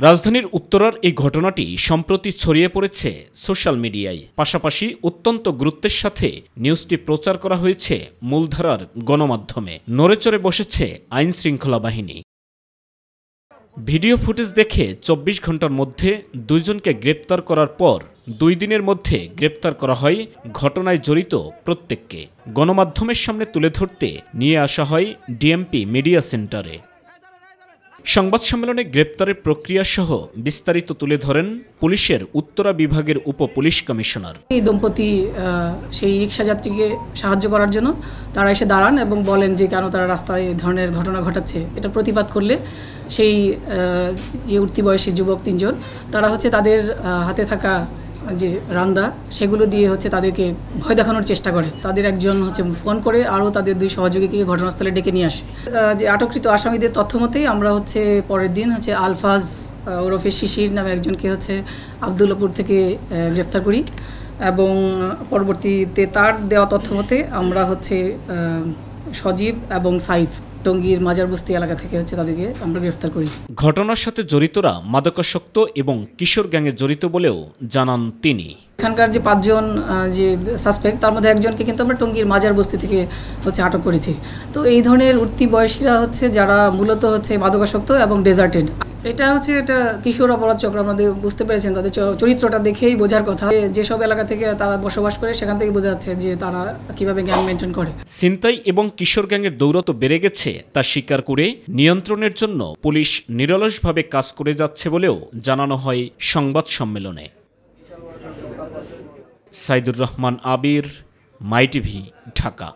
রাজধানীর উত্তরার এই ঘটনাটি সম্প্রতি ছড়িয়ে পড়েছে সোশ্যাল মিডিয়ায়। পাশাপাশি অত্যন্ত গুরুত্বের সাথে নিউজটি প্রচার করা হয়েছে মূলধারার গণমাধ্যমে। নড়েচড়ে বসেছে আইন শৃঙ্খলা বাহিনী। ভিডিও ফুটেজ দেখে ২৪ ঘন্টার মধ্যে দুইজনকে গ্রেপ্তার করার পর ২ দিনের মধ্যে গ্রেপ্তার করা হয় ঘটনায় জড়িত প্রত্যেককে। গণমাধ্যমের সামনে তুলে ধরতে নিয়ে আসা হয় ডিএমপি মিডিয়া সেন্টারে। সংবাদ সম্মেলনে গ্রেপ্তারের প্রক্রিয়া সহ বিস্তারিত তুলে ধরেন পুলিশের উত্তরা বিভাগের উপ পুলিশ কমিশনার। এই দম্পতি সেই রিক্সা যাত্রীকে সাহায্য করার জন্য তারা এসে দাঁড়ান এবং বলেন যে কেন তারা রাস্তায় এই ধরনের ঘটনা ঘটাচ্ছে। এটা প্রতিবাদ করলে সেই যে উঠতি বয়সী যুবক ৩ জন তারা তাদের হাতে থাকা যে রান্দা সেগুলো দিয়ে তাদেরকে ভয় দেখানোর চেষ্টা করে। তাদের একজন ফোন করে আরও তাদের 2 সহযোগীকে ঘটনাস্থলে ডেকে নিয়ে আসে। যে আটককৃত আসামিদের তথ্য মতেই আমরা পরের দিন আলফাজ ওরফে শিশির নামে একজনকে আবদুল্লাপুর থেকে গ্রেফতার করি এবং পরবর্তীতে তার দেওয়া তথ্য মতে আমরা সজীব এবং সাইফ টঙ্গীর মাজারবস্তি এলাকা থেকে তাদেরকে আমরা গ্রেফতার করি। ঘটনার সাথে জড়িতরা মাদকাসক্ত এবং কিশোর গ্যাংয়ে জড়িত বলেও জানান তিনি। এখানকার যে 5 জন যে সাসপেক্ট তার মধ্যে একজনকে কিন্তু আমরা টঙ্গীর মাজারবস্তি থেকে আটক করেছি। তো এই ধরনের উঠতি বয়সীরা যারা মূলত মাদকাসক্ত এবং ডেজার্টেড। এটা কিশোর অপরাধ চক্র। আমাদের বুঝতে পেরেছেন তাদের চরিত্রটা দেখেই বোঝার কথা। যেসব এলাকা থেকে তারা বসবাস করে সেখান থেকে বোঝা যাচ্ছে যে তারা কিভাবে গ্যাং মেনটেন করে। ছিনতাই এবং কিশোর গ্যাংয়ের দৌরাত্ম্য বেড়ে গেছে তা স্বীকার করে নিয়ন্ত্রণের জন্য পুলিশ নিরলসভাবে কাজ করে যাচ্ছে বলেও জানানো হয় সংবাদ সম্মেলনে। সাইদুর রহমান আবির, মাই টিভি, ঢাকা।